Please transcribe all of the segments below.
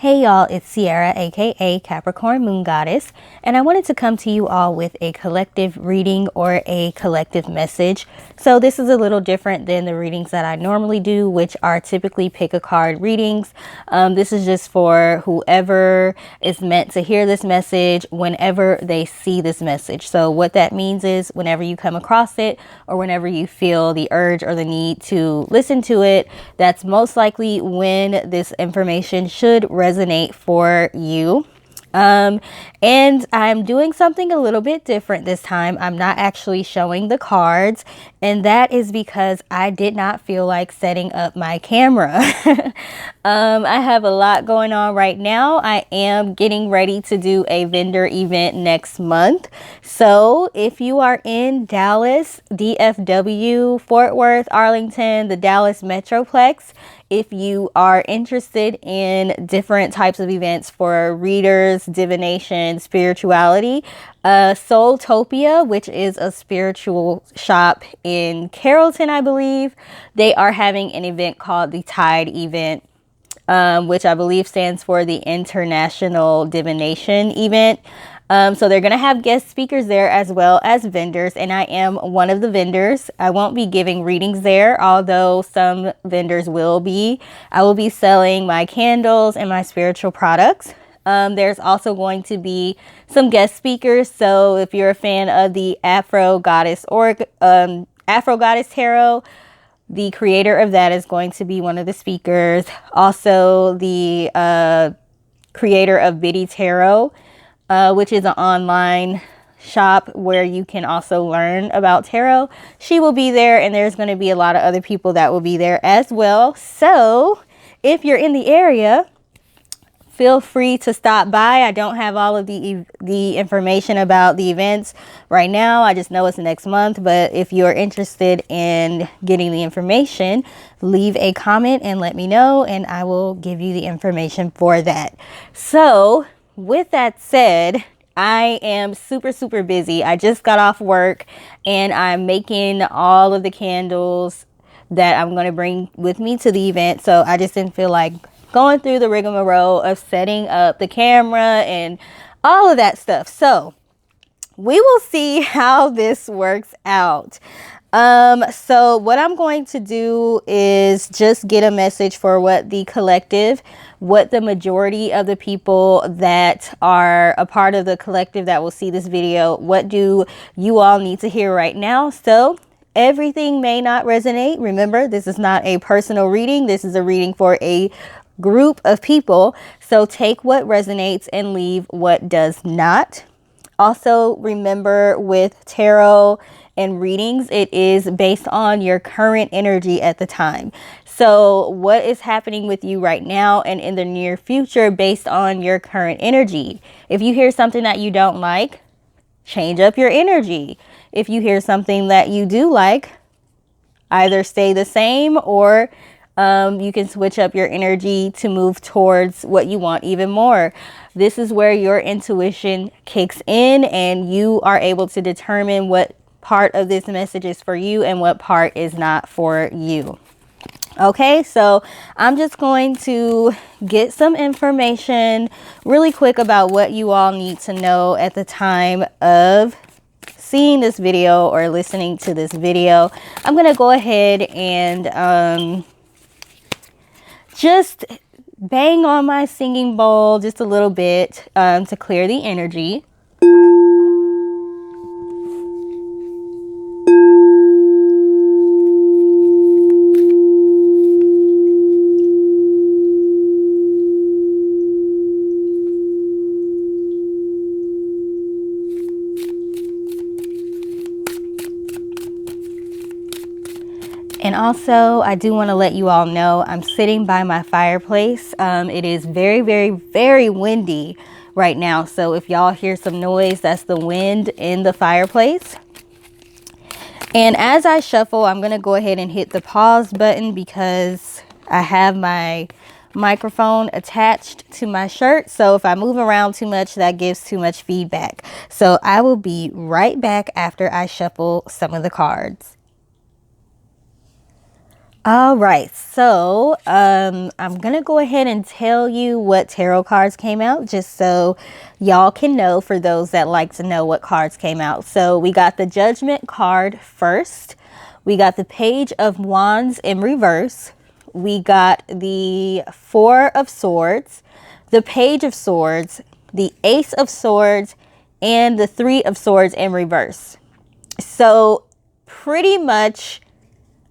Hey y'all, it's Sierra, aka Capricorn Moon Goddess, and I wanted to come to you all with a collective reading or a collective message. So this is a little different than the readings that I normally do, which are typically pick a card readings. This is just for whoever is meant to hear this message whenever they see this message. So what that means is whenever you come across it or whenever you feel the urge or the need to listen to it, that's most likely when this information should resonate for you. And I'm doing something a little bit different this time. I'm not actually showing the cards, and that is because I did not feel like setting up my camera. I have a lot going on right now. I am getting ready to do a vendor event next month. So if you are in Dallas, DFW, Fort Worth, Arlington, the Dallas Metroplex, if you are interested in different types of events for readers, divination, spirituality, Soultopia, which is a spiritual shop in Carrollton, I believe, they are having an event called the Tide event, which I believe stands for the International Divination event. So they're going to have guest speakers there as well as vendors, and I am one of the vendors. I won't be giving readings there, although some vendors will be. I will be selling my candles and my spiritual products. There's also going to be some guest speakers. So if you're a fan of the Afro Goddess Tarot, the creator of that is going to be one of the speakers. Also, the creator of Biddy Tarot, which is an online shop where you can also learn about tarot. She will be there, and there's going to be a lot of other people that will be there as well. So if you're in the area, feel free to stop by. I don't have all of the information about the events right now. I just know it's next month. But if you're interested in getting the information, leave a comment and let me know, and I will give you the information for that. So with that said, I am super busy. I just got off work and I'm making all of the candles that I'm going to bring with me to the event. So I just didn't feel like going through the rigmarole of setting up the camera and all of that stuff. So we will see how this works out. So what I'm going to do is just get a message for what the collective, what the majority of the people that are a part of the collective that will see this video, what do you all need to hear right now? So everything may not resonate. Remember, this is not a personal reading. This is a reading for a group of people. So take what resonates and leave what does not. Also, remember with tarot and readings, it is based on your current energy at the time. So what is happening with you right now and in the near future based on your current energy? If you hear something that you don't like, change up your energy. If you hear something that you do like, either stay the same or you can switch up your energy to move towards what you want even more. This is where your intuition kicks in and you are able to determine what part of this message is for you and what part is not for you. Okay, so I'm just going to get some information really quick about what you all need to know at the time of seeing this video or listening to this video. I'm going to go ahead and just bang on my singing bowl just a little bit to clear the energy. And also, I do want to let you all know I'm sitting by my fireplace. It is very windy right now. So if y'all hear some noise, that's the wind in the fireplace. And as I shuffle, I'm going to go ahead and hit the pause button because I have my microphone attached to my shirt. So if I move around too much, that gives too much feedback. So I will be right back after I shuffle some of the cards. All right, so I'm gonna go ahead and tell you what tarot cards came out, just so y'all can know, for those that like to know what cards came out. So we got the Judgment card first. We got the Page of Wands in reverse. We got the Four of Swords, the Page of Swords, the Ace of Swords, and the Three of Swords in reverse. So pretty much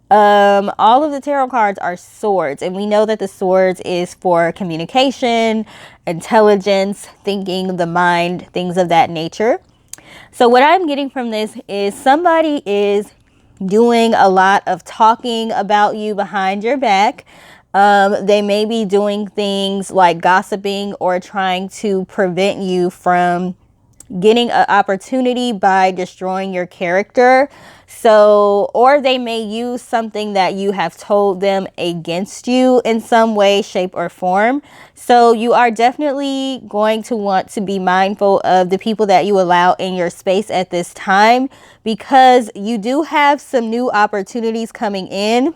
all of the tarot cards are swords, and we know that the swords is for communication, intelligence, thinking, the mind, things of that nature. So what I'm getting from this is somebody is doing a lot of talking about you behind your back. They may be doing things like gossiping or trying to prevent you from getting an opportunity by destroying your character. So, or they may use something that you have told them against you in some way, shape, or form. So you are definitely going to want to be mindful of the people that you allow in your space at this time, because you do have some new opportunities coming in.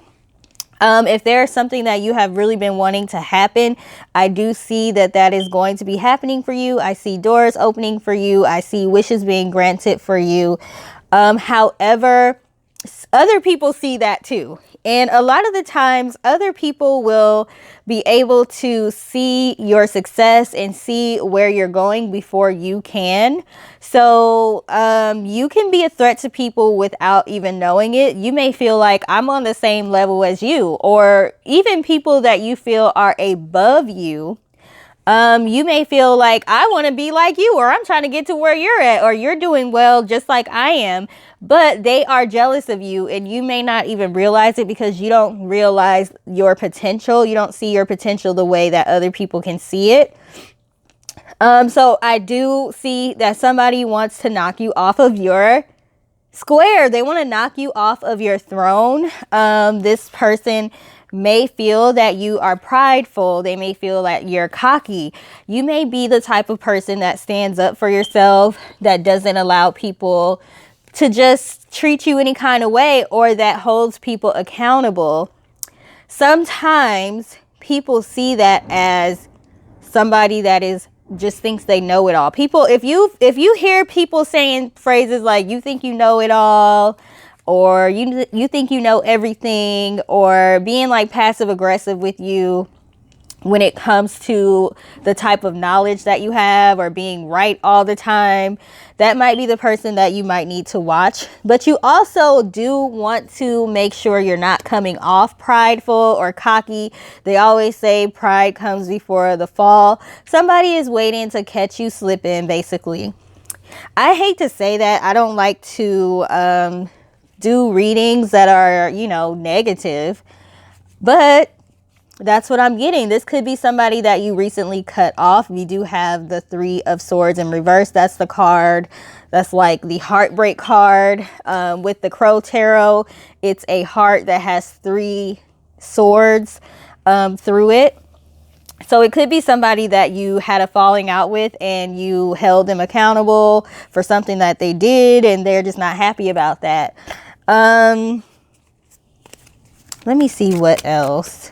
If there's something that you have really been wanting to happen, I do see that that is going to be happening for you. I see doors opening for you. I see wishes being granted for you. However, other people see that too. And a lot of the times other people will be able to see your success and see where you're going before you can. So you can be a threat to people without even knowing it. You may feel like I'm on the same level as you, or even people that you feel are above you. You may feel like I want to be like you, or I'm trying to get to where you're at, or you're doing well just like I am, but they are jealous of you, and you may not even realize it because you don't realize your potential. You don't see your potential the way that other people can see it. So I do see that somebody wants to knock you off of your square. They want to knock you off of your throne. This person may feel that you are prideful. They may feel that you're cocky. You may be the type of person that stands up for yourself, that doesn't allow people to just treat you any kind of way, or that holds people accountable. Sometimes people see that as somebody that is just thinks they know it all. People, if you hear people saying phrases like you think you know it all, or you think you know everything, or being like passive aggressive with you when it comes to the type of knowledge that you have, or being right all the time, that might be the person that you might need to watch. But you also do want to make sure you're not coming off prideful or cocky. They always say pride comes before the fall. Somebody is waiting to catch you slipping, basically. I hate to say that. I don't like to do readings that are, negative, but that's what I'm getting. This could be somebody that you recently cut off. We do have the Three of Swords in reverse. That's the card. That's like the heartbreak card. With the Crow Tarot, it's a heart that has three swords through it. So it could be somebody that you had a falling out with, and you held them accountable for something that they did, and they're just not happy about that. Let me see what else.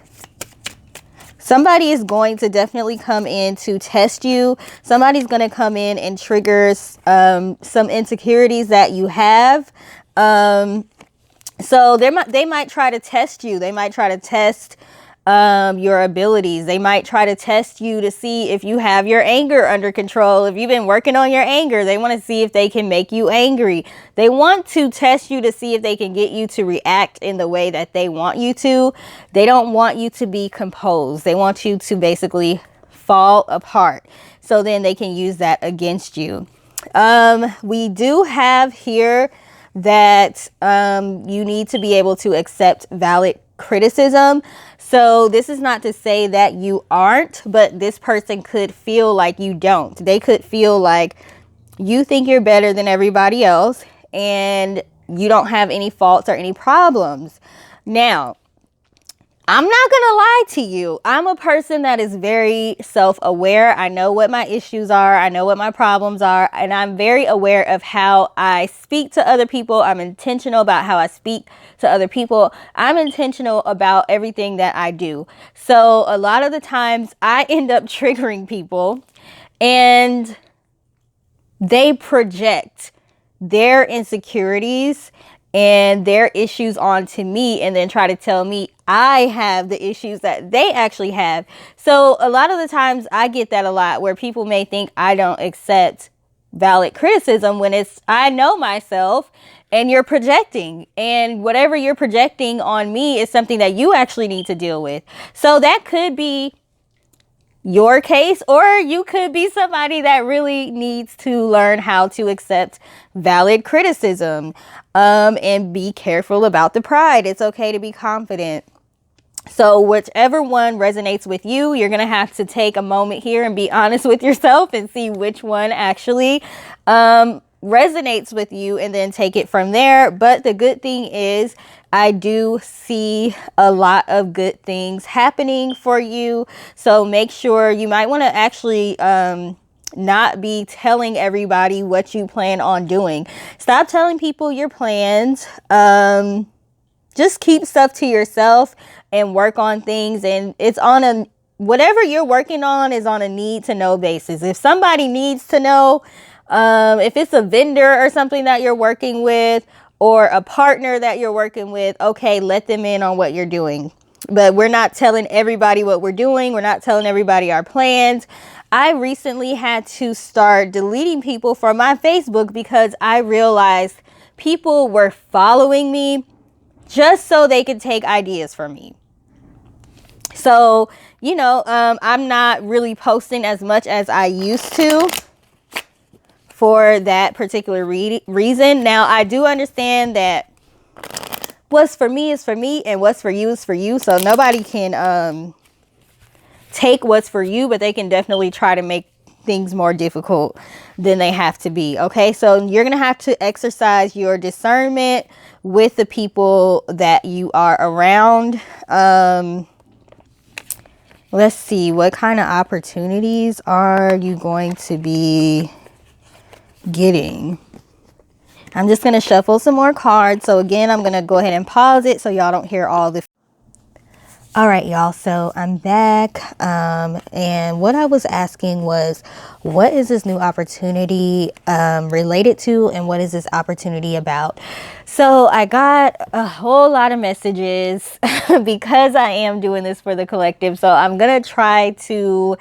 Somebody is going to definitely come in to test you. Somebody's going to come in and trigger some insecurities that you have. So they might try to test you. They might try to test your abilities. They might try to test you to see if you have your anger under control. If you've been working on your anger, they want to see if they can make you angry. They want to test you to see if they can get you to react in the way that they want you to. They don't want you to be composed. They want you to basically fall apart, so then they can use that against you. We do have here that you need to be able to accept valid criticism. So this is not to say that you aren't, but this person could feel like you don't. They could feel like you think you're better than everybody else, and you don't have any faults or any problems. Now, I'm not gonna lie to you. I'm a person that is very self-aware. I know what my issues are. I know what my problems are. And I'm very aware of how I speak to other people. I'm intentional about how I speak to other people. I'm intentional about everything that I do. So a lot of the times I end up triggering people, and they project their insecurities and their issues onto me, and then try to tell me I have the issues that they actually have. So a lot of the times I get that a lot, where people may think I don't accept valid criticism, when it's, I know myself and you're projecting, and whatever you're projecting on me is something that you actually need to deal with. So that could be your case, or you could be somebody that really needs to learn how to accept valid criticism, and be careful about the pride. It's okay to be confident. So whichever one resonates with you, you're going to have to take a moment here and be honest with yourself and see which one actually resonates with you, and then take it from there. But the good thing is, I do see a lot of good things happening for you. So make sure, you might want to actually not be telling everybody what you plan on doing. Stop telling people your plans. Just keep stuff to yourself and work on things. And it's on a, whatever you're working on is on a need to know basis. If somebody needs to know, if it's a vendor or something that you're working with, or a partner that you're working with, okay, let them in on what you're doing. But we're not telling everybody what we're doing. We're not telling everybody our plans. I recently had to start deleting people from my Facebook because I realized people were following me just so they could take ideas from me. So, you know, I'm not really posting as much as I used to for that particular reason. Now, I do understand that what's for me is for me, and what's for you is for you. So nobody can take what's for you, but they can definitely try to make things more difficult than they have to be. Okay, so you're gonna have to exercise your discernment with the people that you are around. Let's see, what kind of opportunities are you going to be getting? I'm just going to shuffle some more cards. So again, I'm going to go ahead and pause it so y'all don't hear all the. All right, y'all. So I'm back. And what I was asking was, what is this new opportunity related to, and what is this opportunity about? So I got a whole lot of messages because I am doing this for the collective. So I'm going to try to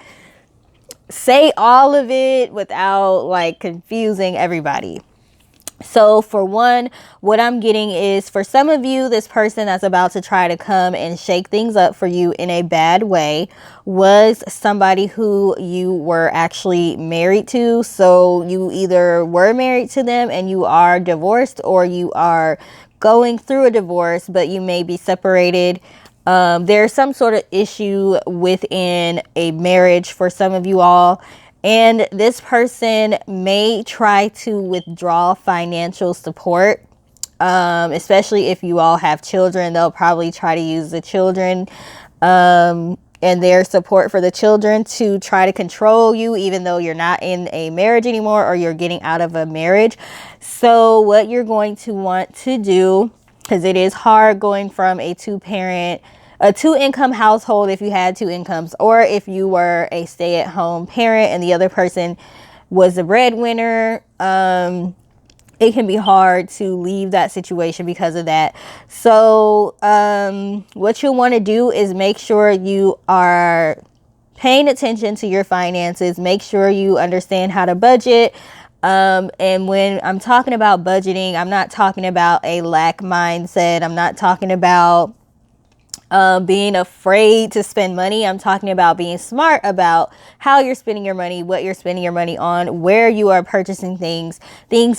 say all of it without like confusing everybody. So for one, what I'm getting is, for some of you, this person that's about to try to come and shake things up for you in a bad way was somebody who you were actually married to. So you either were married to them and you are divorced, or you are going through a divorce, but you may be separated. There's some sort of issue within a marriage for some of you all. And this person may try to withdraw financial support, especially if you all have children. They'll probably try to use the children and their support for the children to try to control you, even though you're not in a marriage anymore, or you're getting out of a marriage. So what you're going to want to do, because it is hard going from a two-income household, if you had two incomes, or if you were a stay-at-home parent and the other person was the breadwinner, it can be hard to leave that situation because of that. So what you'll want to do is make sure you are paying attention to your finances. Make sure you understand how to budget. And when I'm talking about budgeting, I'm not talking about a lack mindset. I'm not talking about being afraid to spend money. I'm talking about being smart about how you're spending your money, what you're spending your money on, where you are purchasing things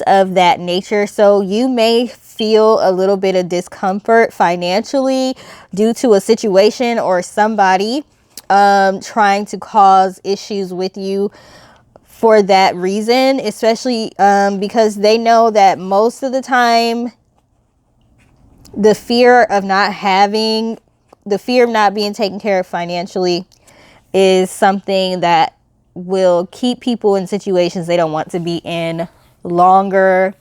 of that nature. So you may feel a little bit of discomfort financially due to a situation or somebody trying to cause issues with you for that reason, especially because they know that most of the time the fear of not having the fear of not being taken care of financially is something that will keep people in situations they don't want to be in longer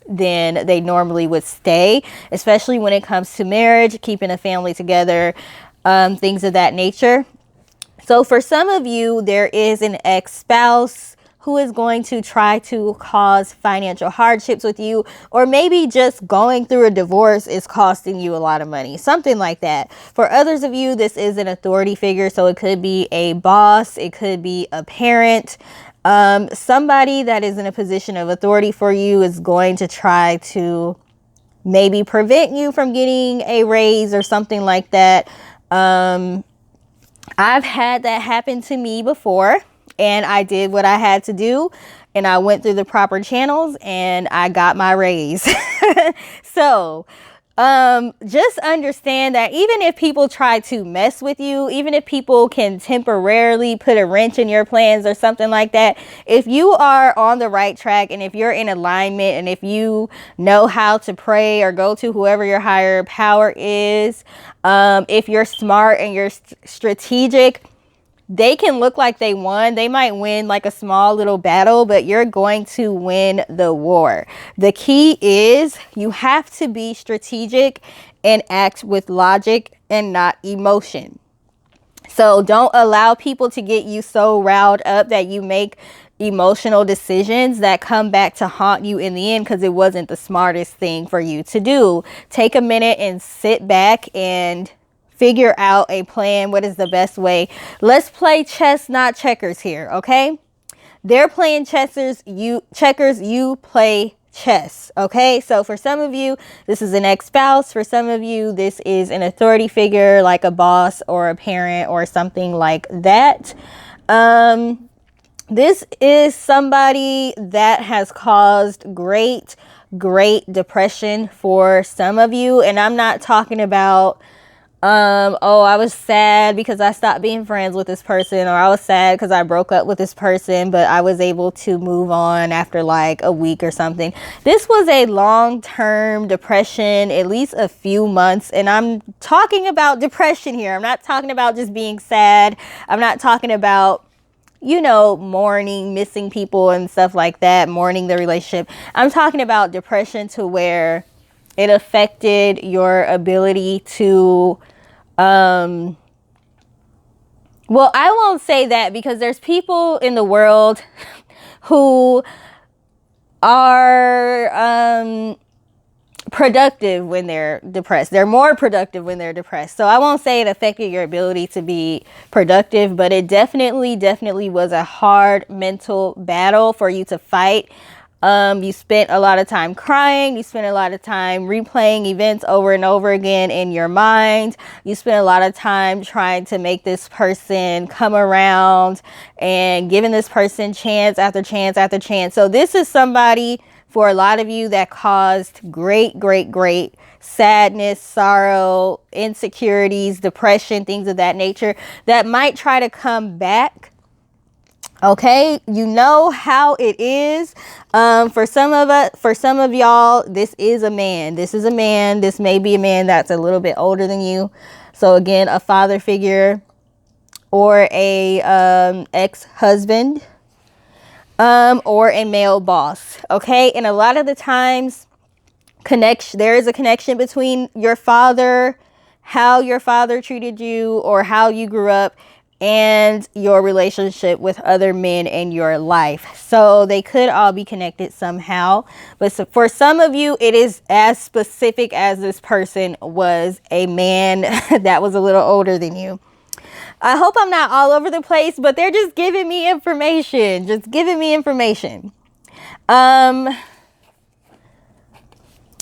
than they normally would stay, especially when it comes to marriage, keeping a family together, things of that nature. So for some of you, there is an ex-spouse who is going to try to cause financial hardships with you, or maybe just going through a divorce is costing you a lot of money, something like that. For others of you, this is an authority figure, so it could be a boss, it could be a parent. Somebody that is in a position of authority for you is going to try to maybe prevent you from getting a raise or something like that. I've had that happen to me before, and I did what I had to do, and I went through the proper channels and I got my raise. So just understand that even if people try to mess with you, even if people can temporarily put a wrench in your plans or something like that, if you are on the right track and if you're in alignment and if you know how to pray or go to whoever your higher power is, if you're smart and you're strategic, they can look like they won. They might win like a small little battle, but you're going to win the war. The key is you have to be strategic and act with logic and not emotion. So don't allow people to get you so riled up that you make emotional decisions that come back to haunt you in the end because it wasn't the smartest thing for you to do. Take a minute and sit back and figure out a plan. What is the best way? Let's play chess, not checkers here, okay? They're playing checkers, you play chess, okay? So for some of you, this is an ex-spouse. For some of you, this is an authority figure like a boss or a parent or something like that. This is somebody that has caused great depression for some of you. And I'm not talking about oh, I was sad because I stopped being friends with this person, or I was sad because I broke up with this person, but I was able to move on after like a week or something. This was a long-term depression, at least a few months. And I'm talking about depression here. I'm not talking about just being sad. I'm not talking about, you know, mourning, missing people and stuff like that, mourning the relationship. I'm talking about depression to where it affected your ability to, well, I won't say that because there's people in the world who are productive when they're depressed. They're more productive when they're depressed. So I won't say it affected your ability to be productive, but it definitely was a hard mental battle for you to fight. You spent a lot of time crying. You spent a lot of time replaying events over and over again in your mind. You spent a lot of time trying to make this person come around and giving this person chance after chance after chance. So this is somebody for a lot of you that caused great sadness, sorrow, insecurities, depression, things of that nature that might try to come back. Okay, you know how it is. For some of y'all, this is a man. This is a man. This may be a man that's a little bit older than you. So again, a father figure or a ex-husband, or a male boss. Okay, and a lot of the times, there is a connection between your father, how your father treated you, or how you grew up, and your relationship with other men in your life. So they could all be connected somehow. But for some of you, it is as specific as this person was a man that was a little older than you. I hope I'm not all over the place, but they're just giving me information.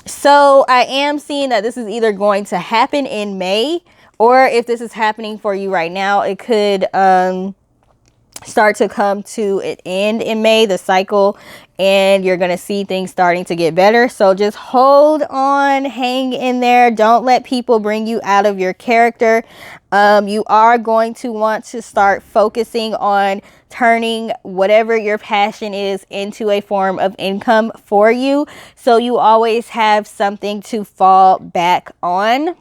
So I am seeing that this is either going to happen in May, or if this is happening for you right now, it could start to come to an end in May, the cycle, and you're going to see things starting to get better. So just hold on, hang in there. Don't let people bring you out of your character. You are going to want to start focusing on turning whatever your passion is into a form of income for you, so you always have something to fall back on.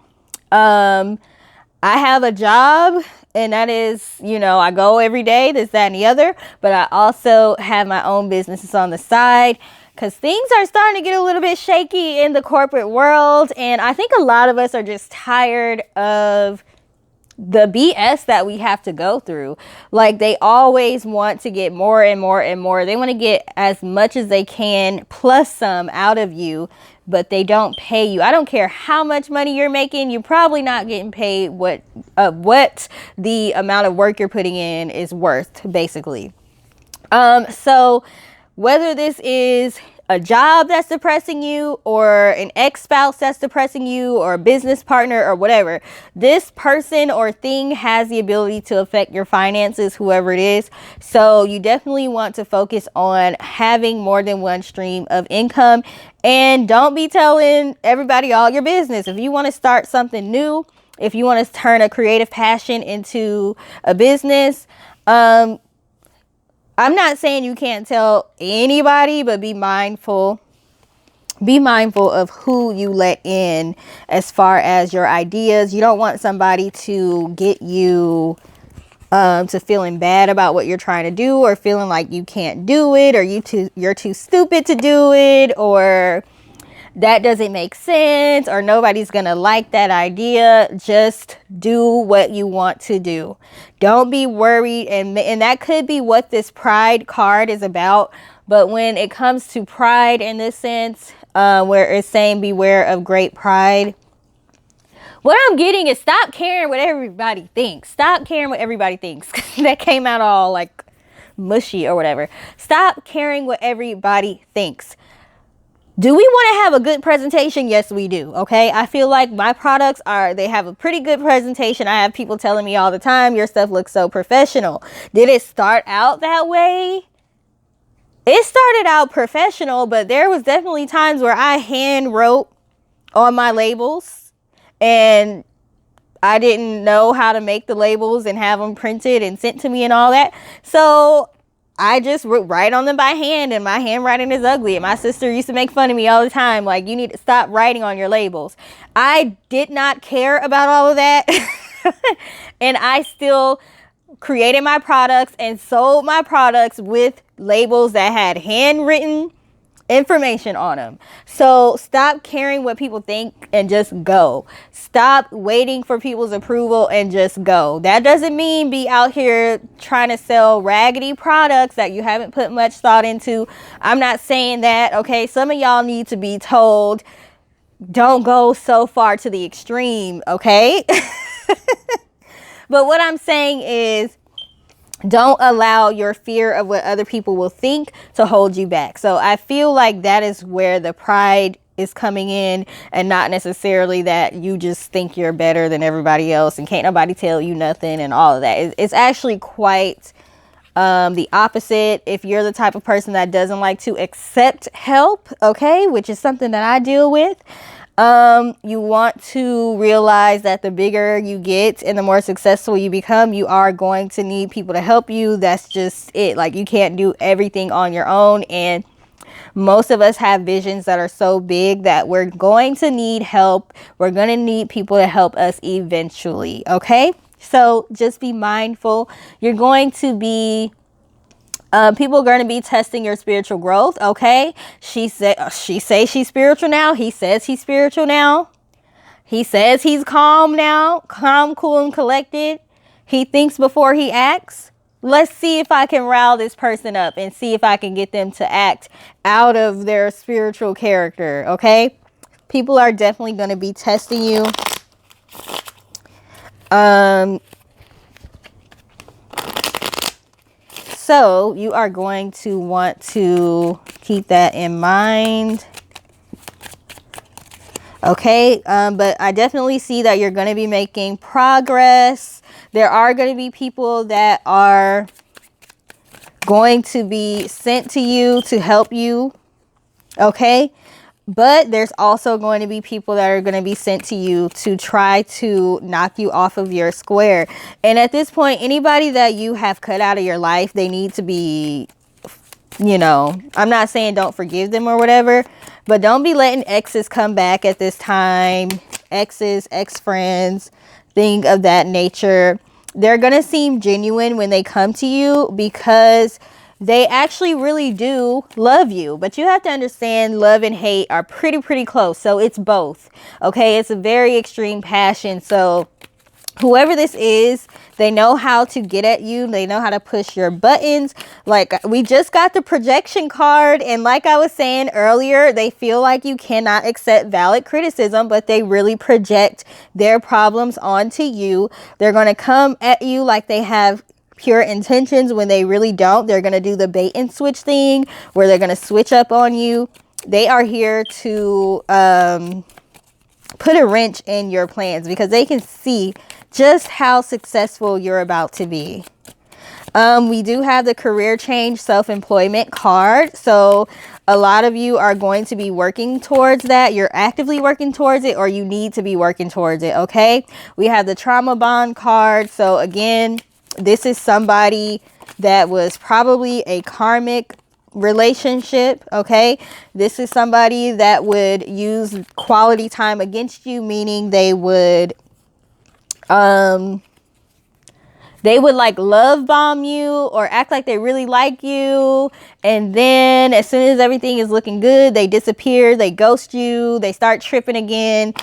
I have a job, and that is, you know, I go every day, this, that, and the other, but I also have my own businesses on the side because things are starting to get a little bit shaky in the corporate world. And I think a lot of us are just tired of the BS that we have to go through. Like, they always want to get more and more and more. They want to get as much as they can plus some out of you, but they don't pay you. I don't care how much money you're making, you're probably not getting paid what the amount of work you're putting in is worth, basically. So whether this is a job that's depressing you, or an ex-spouse that's depressing you, or a business partner, or whatever, this person or thing has the ability to affect your finances, whoever it is. So you definitely want to focus on having more than one stream of income, and don't be telling everybody all your business. If you want to start something new, if you want to turn a creative passion into a business, I'm not saying you can't tell anybody, but be mindful. Be mindful of who you let in as far as your ideas. You don't want somebody to get you to feeling bad about what you're trying to do, or feeling like you can't do it, or you're too stupid to do it, or that doesn't make sense, or nobody's gonna like that idea. Just do what you want to do. Don't be worried. And that could be what this pride card is about. But when it comes to pride in this sense, where it's saying beware of great pride, what I'm getting is stop caring what everybody thinks. Stop caring what everybody thinks. That came out all like mushy or whatever. Stop caring what everybody thinks. Do we want to have a good presentation? Yes, we do. Okay. I feel like my products they have a pretty good presentation. I have people telling me all the time, your stuff looks so professional. Did it start out that way? It started out professional, but there was definitely times where I hand wrote on my labels, and I didn't know how to make the labels and have them printed and sent to me and all that. So I just write on them by hand, and my handwriting is ugly. And my sister used to make fun of me all the time. Like, you need to stop writing on your labels. I did not care about all of that. And I still created my products and sold my products with labels that had handwritten information on them. So stop caring what people think and just go. Stop waiting for people's approval and just go. That doesn't mean be out here trying to sell raggedy products that you haven't put much thought into. I'm not saying that. Okay, some of y'all need to be told, don't go so far to the extreme. Okay. But what I'm saying is, don't allow your fear of what other people will think to hold you back. So I feel like that is where the pride is coming in, and not necessarily that you just think you're better than everybody else and can't nobody tell you nothing and all of that. It's actually quite the opposite. If you're the type of person that doesn't like to accept help, okay, which is something that I deal with, you want to realize that the bigger you get and the more successful you become, you are going to need people to help you. That's just it. Like, you can't do everything on your own. And most of us have visions that are so big that we're going to need help. We're going to need people to help us eventually. Okay. So just be mindful. You're going to be people are going to be testing your spiritual growth. Okay. She says she's spiritual now. He says he's spiritual now. He says he's calm now. Calm, cool, and collected. He thinks before he acts. Let's see if I can rile this person up and see if I can get them to act out of their spiritual character. Okay. People are definitely going to be testing you. So you are going to want to keep that in mind. Okay. But I definitely see that you're going to be making progress. There are going to be people that are going to be sent to you to help you. Okay. But there's also going to be people that are going to be sent to you to try to knock you off of your square. And at this point, anybody that you have cut out of your life, they need to be, you know, I'm not saying don't forgive them or whatever, but don't be letting exes come back at this time. Exes, ex-friends. thing of that nature. They're going to seem genuine when they come to you because they actually really do love you. But you have to understand, love and hate are pretty close. So it's both. Okay, it's a very extreme passion. So whoever this is, they know how to get at you. They know how to push your buttons. Like, we just got the projection card. And like I was saying earlier, they feel like you cannot accept valid criticism, but they really project their problems onto you. They're going to come at you like they have pure intentions when they really don't. They're going to do the bait and switch thing where they're going to switch up on you. They are here to put a wrench in your plans because they can see just how successful you're about to be. We do have the career change self-employment card. So a lot of you are going to be working towards that. You're actively working towards it, or you need to be working towards it. Okay. We have the trauma bond card. So again, this is somebody that was probably a karmic relationship. Okay. This is somebody that would use quality time against you, meaning they would like love bomb you or act like they really like you, and then as soon as everything is looking good, they disappear, they ghost you, they start tripping again.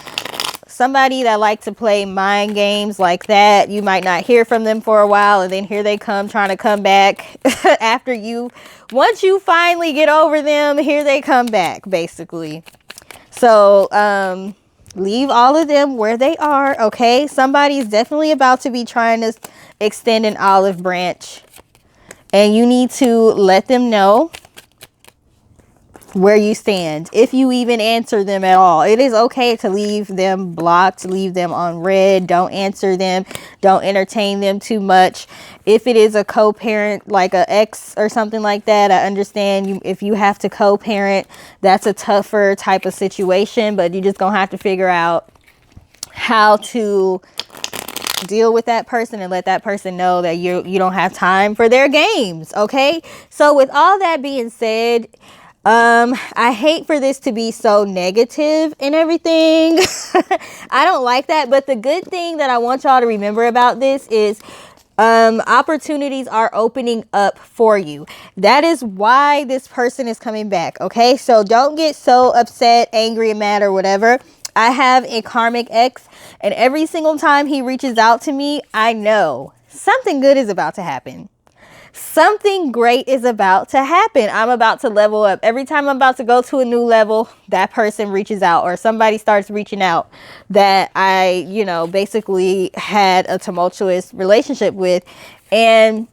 Somebody that likes to play mind games like that. You might not hear from them for a while, and then here they come trying to come back after you. Once you finally get over them, here they come back, basically. So leave all of them where they are. Okay, somebody's definitely about to be trying to extend an olive branch, and you need to let them know where you stand, if you even answer them at all. It is okay to leave them blocked, leave them on red. Don't answer them, don't entertain them too much. If it is a co-parent, like an ex or something like that, I understand you. If you have to co-parent, that's a tougher type of situation, but you're just gonna have to figure out how to deal with that person and let that person know that you don't have time for their games. Okay, so with all that being said, I hate for this to be so negative and everything. I don't like that, but the good thing that I want y'all to remember about this is opportunities are opening up for you. That is why this person is coming back. Okay, so don't get so upset, angry, and mad or whatever. I have a karmic ex, and every single time he reaches out to me, I know something good is about to happen. Something great is about to happen. I'm about to level up. Every time I'm about to go to a new level, that person reaches out, or somebody starts reaching out that I, basically had a tumultuous relationship with. And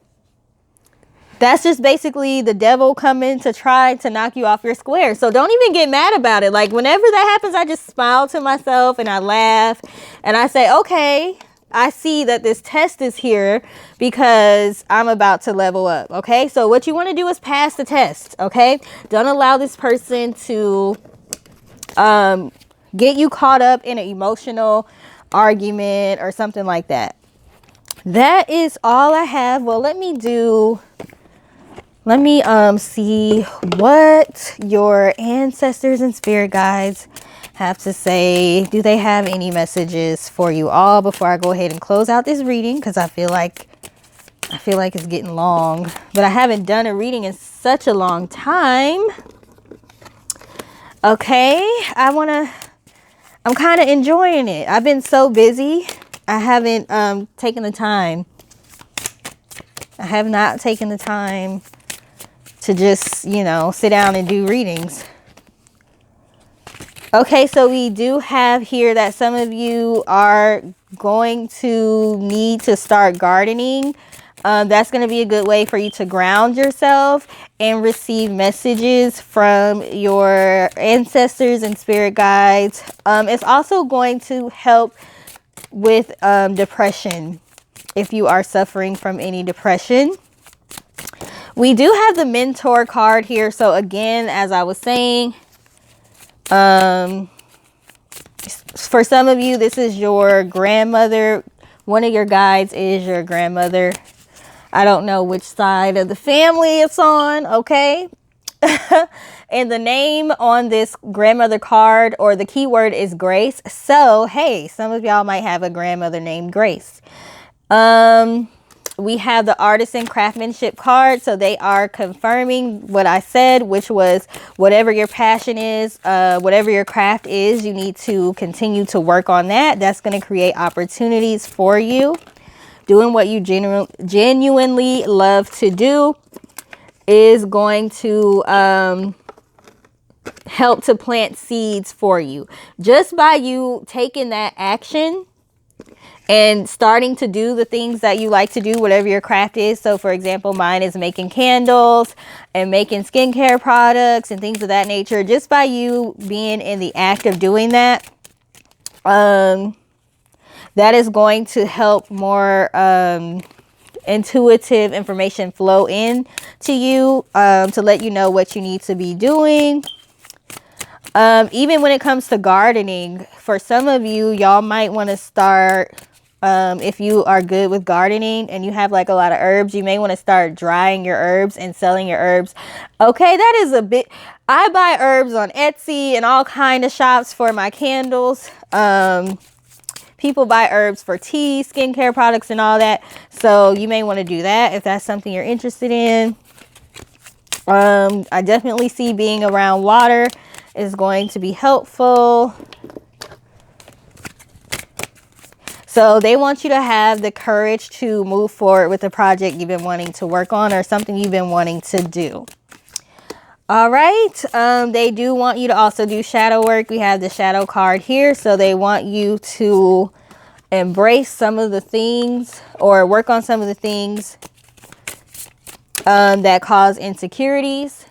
that's just basically the devil coming to try to knock you off your square. So don't even get mad about it. Like, whenever that happens, I just smile to myself and I laugh and I say, okay, I see that this test is here because I'm about to level up. Okay, so what you want to do is pass the test. Okay, don't allow this person to get you caught up in an emotional argument or something like that. That is all I have. Well, let me see what your ancestors and spirit guides have to say. Do they have any messages for you all before I go ahead and close out this reading? Because I feel like it's getting long, but I haven't done a reading in such a long time. Okay, I'm kind of enjoying it. I've been so busy. I haven't taken the time. I have not taken the time to just, sit down and do readings. Okay, so we do have here that some of you are going to need to start gardening. That's going to be a good way for you to ground yourself and receive messages from your ancestors and spirit guides. It's also going to help with depression if you are suffering from any depression. We do have the mentor card here. So again, as I was saying, for some of you, this is your grandmother. One of your guides is your grandmother. I don't know which side of the family it's on. Okay. And the name on this grandmother card, or the keyword, is Grace. So, hey, some of y'all might have a grandmother named Grace. We have the artisan craftsmanship card. So they are confirming what I said, which was whatever your passion is, whatever your craft is, you need to continue to work on that. That's going to create opportunities for you. Doing what you genuinely love to do is going to help to plant seeds for you. Just by you taking that action and starting to do the things that you like to do, whatever your craft is. So for example, mine is making candles and making skincare products and things of that nature. Just by you being in the act of doing that, that is going to help more intuitive information flow in to you, to let you know what you need to be doing. Even when it comes to gardening, for some of you, y'all might want to start, if you are good with gardening and you have like a lot of herbs, you may want to start drying your herbs and selling your herbs. Okay, that is a bit, I buy herbs on Etsy and all kind of shops for my candles. People buy herbs for tea, skincare products, and all that. So you may want to do that if that's something you're interested in. I definitely see being around water is going to be helpful. So they want you to have the courage to move forward with the project you've been wanting to work on, or something you've been wanting to do. All right. They do want you to also do shadow work. We have the shadow card here. So they want you to embrace some of the things, or work on some of the things that cause insecurities.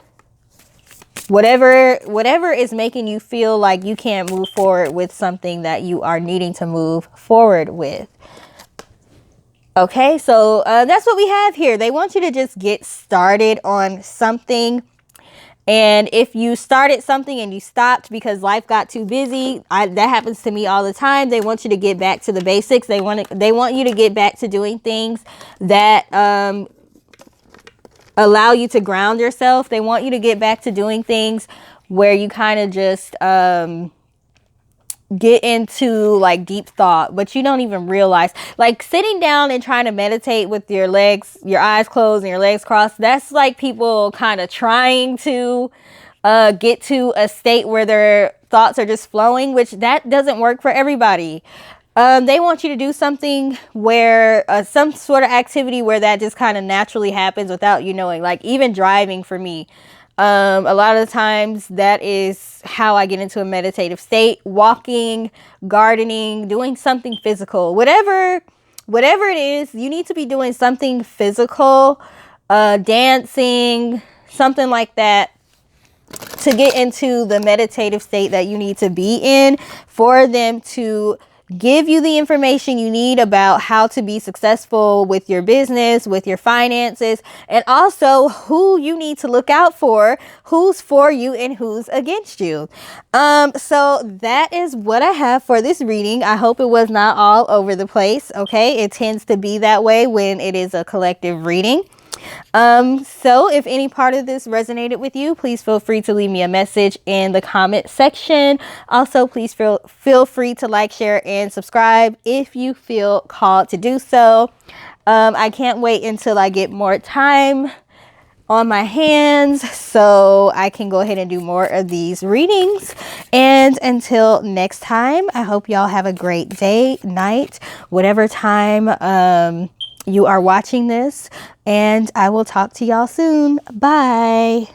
Whatever is making you feel like you can't move forward with something that you are needing to move forward with. Okay, so that's what we have here. They want you to just get started on something. And if you started something and you stopped because life got too busy, that happens to me all the time. They want you to get back to the basics. They want you to get back to doing things that allow you to ground yourself. They want you to get back to doing things where you kind of just get into like deep thought, but you don't even realize, like sitting down and trying to meditate with your eyes closed and your legs crossed. That's like people kind of trying to get to a state where their thoughts are just flowing, which that doesn't work for everybody. They want you to do something where some sort of activity where that just kind of naturally happens without you knowing. Like even driving for me, a lot of the times that is how I get into a meditative state. Walking, gardening, doing something physical, whatever it is, you need to be doing something physical, dancing, something like that, to get into the meditative state that you need to be in for them to give you the information you need about how to be successful with your business, with your finances, and also who you need to look out for, who's for you and who's against you. So that is what I have for this reading. I hope it was not all over the place. Okay, it tends to be that way when it is a collective reading. So if any part of this resonated with you, please feel free to leave me a message in the comment section. Also, please feel free to like, share, and subscribe if you feel called to do so. I can't wait until I get more time on my hands so I can go ahead and do more of these readings. And until next time, I hope y'all have a great day, night, whatever time you are watching this, and I will talk to y'all soon. Bye.